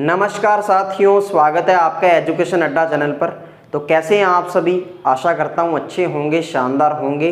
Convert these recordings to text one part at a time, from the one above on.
नमस्कार साथियों, स्वागत है आपका एजुकेशन अड्डा चैनल पर। तो कैसे हैं आप सभी? आशा करता हूं अच्छे होंगे, शानदार होंगे,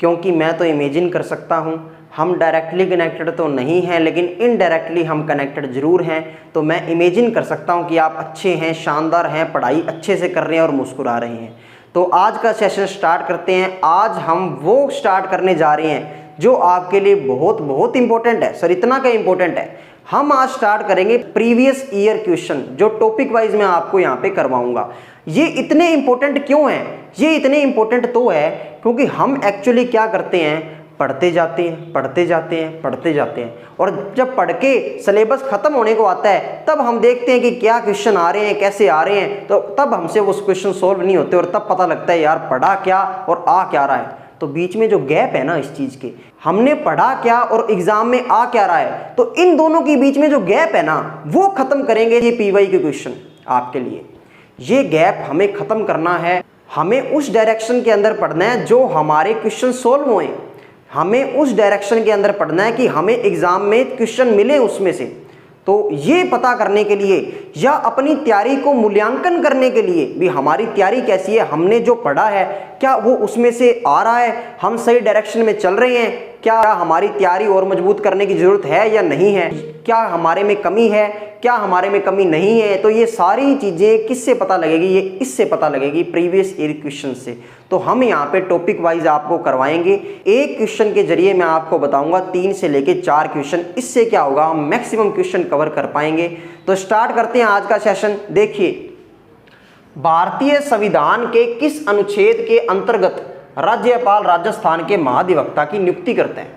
क्योंकि मैं तो इमेजिन कर सकता हूं हम डायरेक्टली कनेक्टेड तो नहीं हैं, लेकिन इनडायरेक्टली हम कनेक्टेड ज़रूर हैं। तो मैं इमेजिन कर सकता हूं कि आप अच्छे हैं, शानदार हैं, पढ़ाई अच्छे से कर रहे हैं और मुस्कुरा रहे हैं। तो आज का सेशन स्टार्ट करते हैं। आज हम वो स्टार्ट करने जा रहे हैं जो आपके लिए बहुत बहुत इंपॉर्टेंट है। सर इतना क्या इंपॉर्टेंट है? हम आज स्टार्ट करेंगे प्रीवियस ईयर क्वेश्चन, जो टॉपिक वाइज मैं आपको यहाँ पे करवाऊंगा। ये इतने इंपॉर्टेंट क्यों हैं? ये इतने इंपॉर्टेंट तो है क्योंकि हम एक्चुअली क्या करते हैं, पढ़ते जाते हैं, पढ़ते जाते हैं, पढ़ते जाते हैं, और जब पढ़ के सिलेबस खत्म होने को आता है तब हम देखते हैं कि क्या क्वेश्चन आ रहे हैं, कैसे आ रहे हैं। तो तब हमसे वो क्वेश्चन सोल्व नहीं होते और तब पता लगता है यार पढ़ा क्या और आ क्या रहा है। तो बीच में जो गैप है ना इस चीज़ के, हमने पढ़ा क्या और एग्जाम में आ क्या रहा है, तो इन दोनों के बीच में जो गैप है ना वो खत्म करेंगे ये पीवाई के क्वेश्चन आपके लिए। ये गैप हमें खत्म करना है। हमें उस डायरेक्शन के अंदर पढ़ना है जो हमारे क्वेश्चन सोल्व हुए। हमें उस डायरेक्शन के अंदर पढ़ना है कि हमें एग्जाम में क्वेश्चन मिले उसमें से। तो ये पता करने के लिए या अपनी तैयारी को मूल्यांकन करने के लिए भी हमारी तैयारी कैसी है, हमने जो पढ़ा है क्या वो उसमें से आ रहा है, हम सही डायरेक्शन में चल रहे हैं, क्या हमारी तैयारी और मजबूत करने की ज़रूरत है या नहीं है, क्या हमारे में कमी है, क्या हमारे में कमी नहीं है। तो ये सारी चीज़ें किससे पता लगेगी? ये इससे पता लगेगी प्रीवियस ईयर क्वेश्चन से। तो हम यहाँ पे टॉपिक वाइज आपको करवाएंगे। एक क्वेश्चन के जरिए मैं आपको बताऊंगा 3 से लेके 4 क्वेश्चन। इससे क्या होगा, हम मैक्सिमम क्वेश्चन कवर कर पाएंगे। तो स्टार्ट करते हैं आज का सेशन। देखिए, भारतीय संविधान के किस अनुच्छेद के अंतर्गत राज्यपाल राजस्थान के महाधिवक्ता की नियुक्ति करते हैं?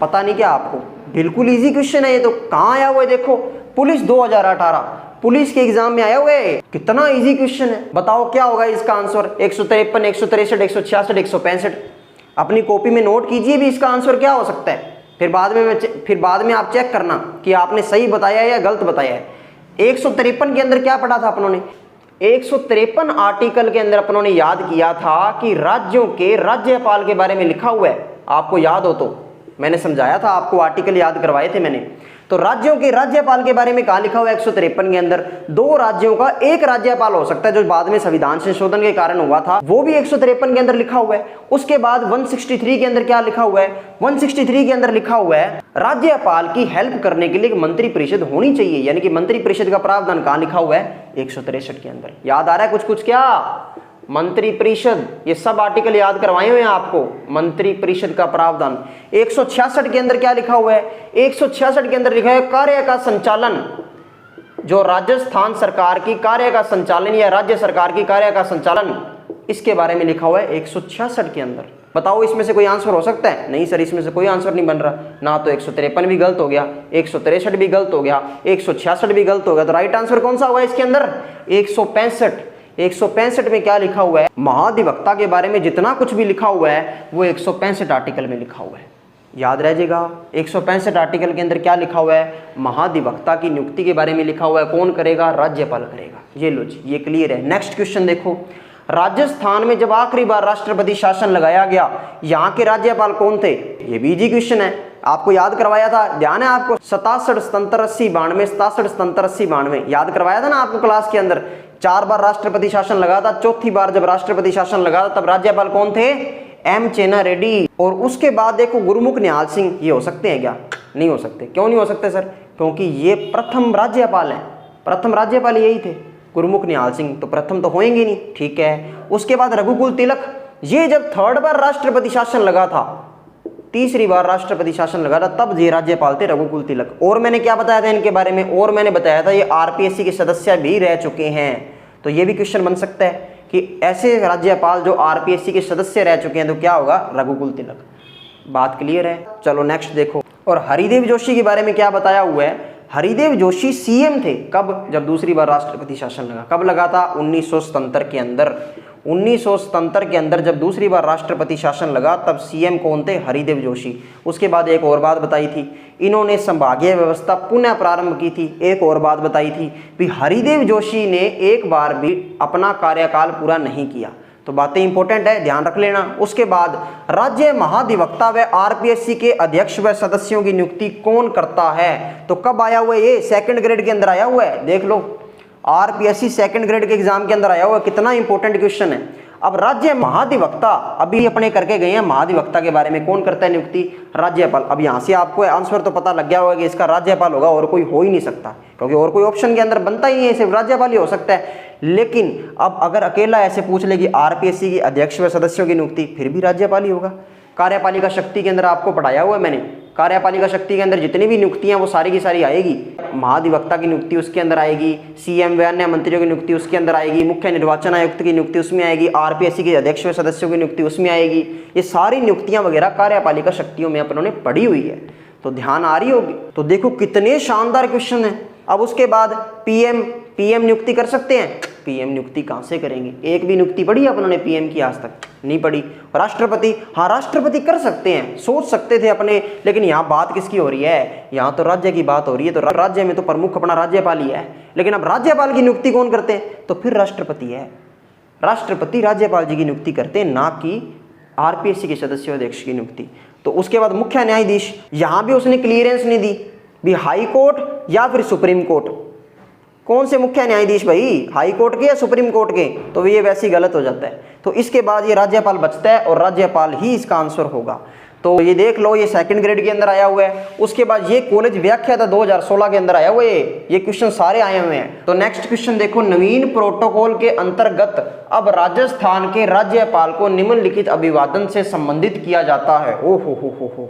पता नहीं क्या आपको? बिल्कुल इजी क्वेश्चन है ये। तो कहाँ आया हुआ है? देखो, पुलिस 2018 पुलिस के एग्जाम में आया हुआ है। कितना इजी क्वेश्चन है, बताओ क्या होगा इसका आंसर? 153, 163, 166, 165। अपनी कॉपी में नोट कीजिए भी इसका आंसर क्या हो सकता है। फिर बाद में आप चेक करना कि आपने सही बताया या गलत बताया है। 153 के अंदर क्या पढ़ा था अपनों ने? 153 आर्टिकल के अंदर अपनों ने याद किया था कि राज्यों के राज्यपाल के बारे में लिखा हुआ है। आपको याद हो तो मैंने समझाया था, आपको आर्टिकल याद करवाए थे मैंने। तो राज्यों के राज्यपाल के बारे में कहा लिखा हुआ है 153 के अंदर? 2 राज्यों का एक राज्यपाल हो सकता है, जो बाद में संविधान संशोधन के कारण हुआ था, वो भी 153 के अंदर लिखा हुआ है। उसके बाद 163 के अंदर क्या लिखा हुआ है? 163 के अंदर लिखा हुआ है राज्यपाल की हेल्प करने के लिए एक मंत्री परिषद होनी चाहिए, यानी कि मंत्री परिषद का प्रावधान कहाँ लिखा हुआ है? 163 के अंदर। याद आ रहा है कुछ कुछ? क्या मंत्री परिषद, ये सब आर्टिकल याद करवाए हुए हैं आपको। मंत्री परिषद का प्रावधान 166 के अंदर क्या लिखा हुआ है? 166 के अंदर लिखा है कार्य का संचालन, जो राजस्थान सरकार की कार्य का संचालन या राज्य सरकार की कार्य का संचालन, इसके बारे में लिखा हुआ है 166 के अंदर। बताओ इसमें से कोई आंसर हो सकता है? नहीं सर, इसमें से कोई आंसर नहीं बन रहा ना। तो 153 भी गलत हो गया, 163 भी गलत हो गया, 166 भी गलत हो गया। तो राइट आंसर कौन सा होगा इसके अंदर? 165। 165 में क्या लिखा हुआ है? महाधिवक्ता के बारे में जितना कुछ भी लिखा हुआ है वो 165 आर्टिकल में लिखा हुआ है। याद रह जाएगा। 165 आर्टिकल के अंदर क्या लिखा हुआ है? महाधिवक्ता की नियुक्ति के बारे में लिखा हुआ है। कौन करेगा? राज्यपाल करेगा। ये लो जी, ये क्लियर है। नेक्स्ट क्वेश्चन देखो, राजस्थान में जब आखिरी बार राष्ट्रपति शासन लगाया गया, यहाँ के राज्यपाल कौन थे? ये भी इजी क्वेश्चन है, आपको याद करवाया था, ध्यान है आपको? 67 77 80 92, 67 77 80 92 याद करवाया था ना आपको क्लास के अंदर। 4 बार राष्ट्रपति शासन लगा था, चौथी बार जब राष्ट्रपति शासन लगा था तब राज्यपाल कौन थे? एम चेना रेड्डी। और उसके बाद देखो गुरुमुख निहाल सिंह, ये हो सकते हैं क्या? नहीं हो सकते। क्यों नहीं हो सकते सर? क्योंकि ये प्रथम राज्यपाल हैं। प्रथम राज्यपाल यही थे, गुरुमुख निहाल सिंह, तो प्रथम तो होएंगे नहीं। ठीक है। उसके बाद रघुकुल तिलक, ये जब 3rd बार राष्ट्रपति शासन लगा था, 3री बार राष्ट्रपति शासन लगा था, तब ये राज्यपाल थे रघुकुल तिलक। और मैंने क्या बताया था इनके बारे में? और मैंने बताया था ये आरपीएससी के सदस्य भी रह चुके हैं। तो ये भी क्वेश्चन बन सकता है कि ऐसे राज्यपाल जो आरपीएससी के सदस्य रह चुके हैं तो क्या होगा? रघुकुल तिलक। बात क्लियर है? चलो नेक्स्ट देखो। और हरिदेव जोशी के बारे में क्या बताया हुआ है? हरिदेव जोशी सीएम थे कब? जब दूसरी बार राष्ट्रपति शासन लगा। कब लगा था? 1977 के अंदर। 1977 के अंदर जब दूसरी बार राष्ट्रपति शासन लगा तब सीएम कौन थे? हरिदेव जोशी। उसके बाद एक और बात बताई थी, इन्होंने संभागीय व्यवस्था पुनः प्रारंभ की थी। एक और बात बताई थी भी हरिदेव जोशी ने एक बार भी अपना कार्यकाल पूरा नहीं किया। तो बातें इंपॉर्टेंट है, ध्यान रख लेना। उसके बाद राज्य महाधिवक्ता व आरपीएससी के अध्यक्ष व सदस्यों की नियुक्ति कौन करता है? तो कब आया हुआ है ये? सेकंड ग्रेड के अंदर आया हुआ है, देख लो, आरपीएससी सेकंड ग्रेड के एग्जाम के अंदर आया हुआ है। कितना इंपॉर्टेंट क्वेश्चन है। अब राज्य महाधिवक्ता अभी अपने करके गए हैं, महाधिवक्ता के बारे में कौन करता है नियुक्ति? राज्यपाल। अब यहाँ से आपको आंसर तो पता लग गया होगा कि इसका राज्यपाल होगा, और कोई हो ही नहीं सकता, क्योंकि और कोई ऑप्शन के अंदर बनता ही नहीं है, सिर्फ राज्यपाल ही हो सकता है। लेकिन अब अगर अकेला ऐसे पूछ ले कि आरपीएससी की अध्यक्ष व सदस्यों की नियुक्ति, फिर भी राज्यपाल ही होगा। कार्यपालिका शक्ति के अंदर आपको पढ़ाया हुआ है मैंने, कार्यपालिका शक्ति के अंदर जितनी भी नियुक्तियां वो सारी की सारी आएगी। महाधिवक्ता की नियुक्ति उसके अंदर आएगी, सीएम व अन्य मंत्रियों की नियुक्ति उसके अंदर आएगी, मुख्य निर्वाचन आयुक्त की नियुक्ति उसमें आएगी, आरपीएससी के अध्यक्ष व सदस्यों की नियुक्ति उसमें आएगी। ये सारी नियुक्तियां वगैरह कार्यपालिका शक्तियों में अपनों ने पढ़ी हुई है, तो ध्यान आ रही होगी। तो देखो कितने शानदार क्वेश्चन है। अब उसके बाद पीएम नियुक्ति कर सकते हैं? पीएम नियुक्ति कहां से करेंगे? एक भी नियुक्ति पढ़ी है अपनों पीएम की? आज तक नहीं पढ़ी। राष्ट्रपति, हाँ राष्ट्रपति कर सकते हैं, सोच सकते थे अपने, लेकिन यहाँ बात किसकी हो रही है? यहाँ तो राज्य की बात हो रही है, तो राज्य में तो प्रमुख अपना राज्यपाल ही है। लेकिन अब राज्यपाल की नियुक्ति कौन करते हैं? तो फिर राष्ट्रपति है। राष्ट्रपति राज्यपाल जी की नियुक्ति करते हैं, ना कि आरपीएससी के सदस्य अध्यक्ष की नियुक्ति। तो उसके बाद मुख्य न्यायाधीश, यहां भी उसने क्लियरेंस नहीं दी भी हाई कोर्ट या फिर सुप्रीम कोर्ट, कौन से मुख्य न्यायाधीश भाई, हाई कोर्ट के या सुप्रीम कोर्ट के? तो ये वैसे ही गलत हो जाता है। तो इसके बाद ये राज्यपाल बचता है, और राज्यपाल ही इसका आंसर होगा। तो ये देख लो, ये सेकंड ग्रेड के अंदर आया हुआ है। उसके बाद ये कॉलेज व्याख्या था 2016 के अंदर आया हुआ है, ये क्वेश्चन सारे आए हुए हैं। तो नेक्स्ट क्वेश्चन देखो, नवीन प्रोटोकॉल के अंतर्गत अब राजस्थान के राज्यपाल को निम्नलिखित अभिवादन से संबंधित किया जाता है। ओ हो।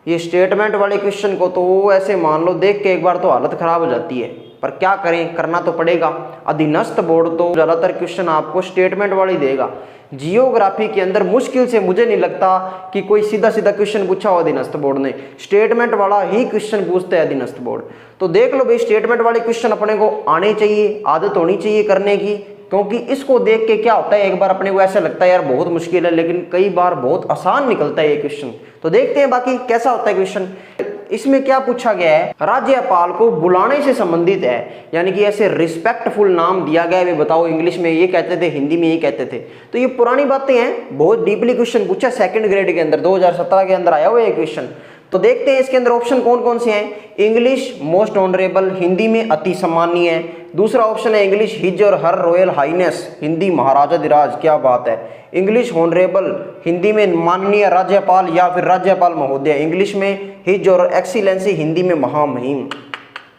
ये स्टेटमेंट वाले क्वेश्चन को तो ऐसे मान लो, देख के एक बार तो हालत खराब हो जाती है, पर क्या करें, करना तो पड़ेगा। अधीनस्थ बोर्ड तो ज्यादातर क्वेश्चन आपको स्टेटमेंट वाली देगा। जियोग्राफी के अंदर मुश्किल से मुझे नहीं लगता कि कोई सीधा सीधा क्वेश्चन पूछा हो अधीनस्थ बोर्ड ने, स्टेटमेंट वाला ही क्वेश्चन पूछते हैं अधीनस्थ बोर्ड। तो देख लो भाई, स्टेटमेंट वाले क्वेश्चन अपने को आने चाहिए, आदत होनी चाहिए करने की, क्योंकि इसको देख के क्या होता है, एक बार अपने को ऐसा लगता है यार बहुत मुश्किल है, लेकिन कई बार बहुत आसान निकलता है ये क्वेश्चन। तो देखते हैं बाकी कैसा होता है क्वेश्चन। इसमें क्या पूछा गया है? राज्यपाल को बुलाने से संबंधित है, यानी कि ऐसे रिस्पेक्टफुल नाम दिया गया है। वे बताओ, इंग्लिश में ये कहते थे, हिंदी में ये कहते थे। तो ये पुरानी बातें हैं, बहुत डीपली क्वेश्चन पूछा सेकंड ग्रेड के अंदर, 2017 के अंदर आया हुआ है क्वेश्चन। तो देखते हैं इसके अंदर ऑप्शन कौन कौन से हैं। इंग्लिश मोस्ट ऑनरेबल, हिंदी में अति सम्मानीय। दूसरा ऑप्शन है इंग्लिश हिज और हर रॉयल हाइनेस, हिंदी महाराजाधिराज, क्या बात है। इंग्लिश ऑनरेबल, हिंदी में माननीय राज्यपाल या फिर राज्यपाल महोदय। इंग्लिश में हिज और एक्सीलेंसी, हिंदी में महामहिम।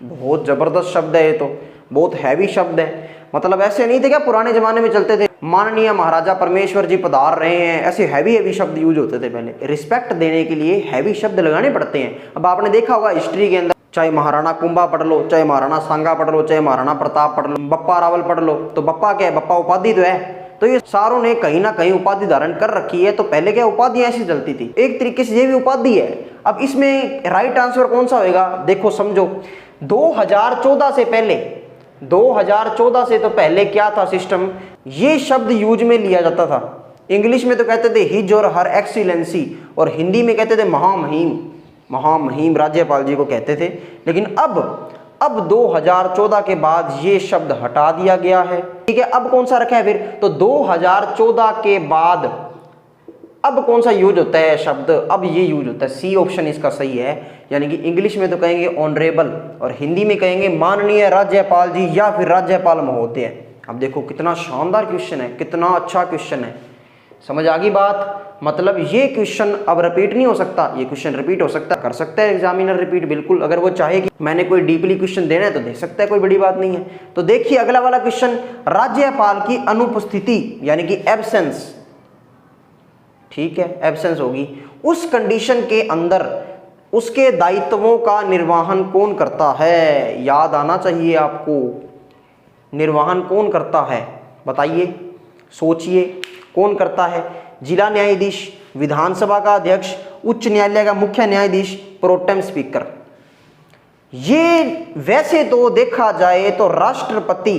बहुत जबरदस्त शब्द है ये, तो बहुत हैवी शब्द है। मतलब ऐसे नहीं थे क्या पुराने जमाने में चलते थे, माननीय महाराजा परमेश्वर जी पधार रहे हैं, ऐसे हैवी शब्द यूज होते थे पहले। रिस्पेक्ट देने के लिए हैवी शब्द लगाने पड़ते हैं। अब आपने देखा होगा हिस्ट्री के अंदर, चाहे महाराणा कुंभा पढ़ लो, चाहे महाराणा सांगा पढ़ लो, चाहे महाराणा प्रताप पढ़ लो, बप्पा रावल पढ़ लो, तो बप्पा क्या है? बप्पा उपाधि तो है। तो ये सारों ने कहीं ना कहीं उपाधि धारण कर रखी है। तो पहले क्या उपाधियां ऐसी चलती थी, एक तरीके से ये भी उपाधि है। अब इसमें राइट आंसर कौन सा होगा? देखो समझो, 2014 से पहले, 2014 से तो पहले क्या था सिस्टम, ये शब्द यूज में लिया जाता था। इंग्लिश में तो कहते थे हिज और हर एक्सीलेंसी, और हिंदी में कहते थे महामहिम। महामहिम राज्यपाल जी को कहते थे। लेकिन अब 2014 के बाद ये शब्द हटा दिया गया है। ठीक है, अब कौन सा रखा है फिर? तो 2014 के बाद अब कौन सा यूज होता है शब्द? अब ये यूज होता है, सी ऑप्शन इसका सही है। यानी कि इंग्लिश में तो कहेंगे ऑनरेबल, और हिंदी में कहेंगे माननीय राज्यपाल जी या फिर राज्यपाल महोदय। अब देखो कितना शानदार क्वेश्चन है, कितना अच्छा क्वेश्चन है। समझ आ गई बात? मतलब ये क्वेश्चन अब रिपीट नहीं हो सकता, ये क्वेश्चन रिपीट हो सकता, कर सकता है एग्जामिनर रिपीट, बिल्कुल। अगर वो चाहे कि मैंने कोई डीपली क्वेश्चन देना है तो दे सकता है, कोई बड़ी बात नहीं है। तो देखिए अगला वाला क्वेश्चन, राज्यपाल की अनुपस्थिति यानी कि एब्सेंस, ठीक है, एब्सेंस होगी, उस कंडीशन के अंदर उसके दायित्वों का निर्वहन कौन करता है? याद आना चाहिए आपको, निर्वहन कौन करता है? बताइए, सोचिए, कौन करता है? जिला न्यायाधीश, विधानसभा का अध्यक्ष, उच्च न्यायालय का मुख्य न्यायाधीश, प्रोटेम स्पीकर। ये वैसे तो देखा जाए तो राष्ट्रपति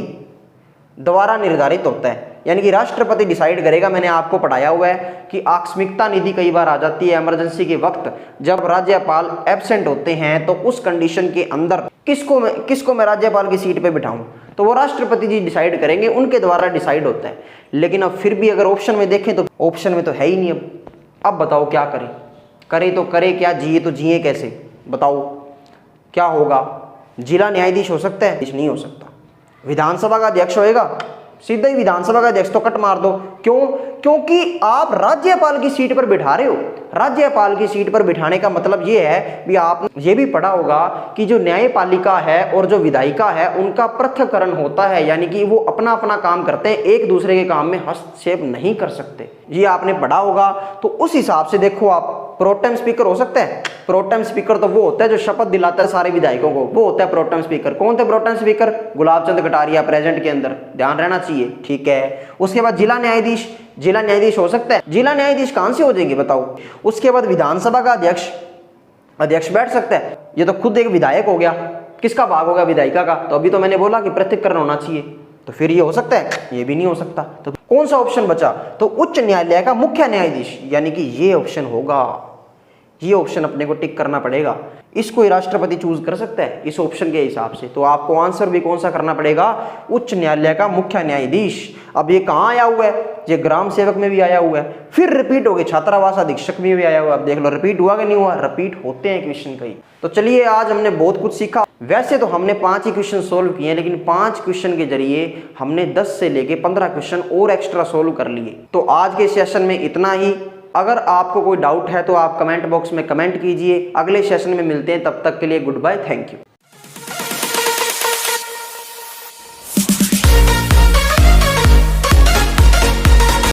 द्वारा निर्धारित होता है, यानी कि राष्ट्रपति डिसाइड करेगा। मैंने आपको पढ़ाया हुआ है कि आकस्मिकता निधि कई बार आ जाती है इमरजेंसी के वक्त, जब राज्यपाल एब्सेंट होते हैं, तो उस कंडीशन के अंदर किसको मैं राज्यपाल की सीट पे बिठाऊं? तो वो राष्ट्रपति जी डिसाइड करेंगे, उनके द्वारा डिसाइड होता है। लेकिन अब फिर भी अगर ऑप्शन में देखें तो ऑप्शन में तो है ही नहीं। अब बताओ क्या करें, करें तो करें क्या, जिए तो जिए कैसे, बताओ क्या होगा। जिला न्यायाधीश हो सकता है? नहीं हो सकता। विधानसभा का अध्यक्ष होएगा? सीधा ही विधानसभा का अध्यक्ष तो कट मार दो। क्यों? क्योंकि आप राज्यपाल की सीट पर बिठा रहे हो। राज्यपाल की सीट पर बिठाने का मतलब ये है भी आपने ये भी पढ़ा होगा कि जो न्यायपालिका है और जो विधायिका है उनका पृथक्करण होता है, यानी कि वो अपना अपना काम करते हैं, एक दूसरे के काम में हस्तक्षेप नहीं कर सकते। ये आपने पढ़ा होगा। तो उस हिसाब से देखो, आप प्रोटेम स्पीकर हो सकता है? प्रोटेम स्पीकर तो वो होता है जो शपथ दिलाता है सारे विधायकों को, वो होता है प्रोटेम स्पीकर। कौन थे pro tem speaker? Gulab Chand Kataria, present के अंदर, ध्यान रहना चाहिए, ठीक है। उसके बाद जिला न्यायाधीश, जिला न्यायाधीश हो सकता है? जिला न्यायाधीश कहां से हो जाएंगे बताओ। उसके बाद विधानसभा का अध्यक्ष, अध्यक्ष बैठ सकता है? ये तो खुद एक विधायक हो गया, किसका भाग हो गया? विधायिका का। तो अभी तो मैंने बोला कि पृथक्करण होना चाहिए, तो फिर ये हो सकता है? ये भी नहीं हो सकता। तो कौन सा ऑप्शन बचा? तो उच्च न्यायालय का मुख्य न्यायाधीश, यानी कि ये ऑप्शन होगा। ये ऑप्शन अपने को टिक करना पड़ेगा। इसको ही राष्ट्रपति चूज कर सकता है इस ऑप्शन के हिसाब से। तो आपको आंसर भी कौन सा करना पड़ेगा? उच्च न्यायालय का मुख्य न्यायाधीश। अब ये कहाँ आया हुआ है? ये ग्राम सेवक में भी आया हुआ है, फिर रिपीट हो गए छात्रावास अधीक्षक में भी आया हुआ है। अब देख लो रिपीट हुआ कि नहीं हुआ? रिपीट होते हैं क्वेश्चन कई। तो चलिए, आज हमने बहुत कुछ सीखा। वैसे तो हमने 5 ही क्वेश्चन सोल्व किए, लेकिन 5 क्वेश्चन के जरिए हमने 10 से लेके 15 क्वेश्चन और एक्स्ट्रा सोल्व कर लिए। तो आज के सेशन में इतना ही। अगर आपको कोई डाउट है तो आप कमेंट बॉक्स में कमेंट कीजिए। अगले सेशन में मिलते हैं, तब तक के लिए गुड बाय, थैंक यू।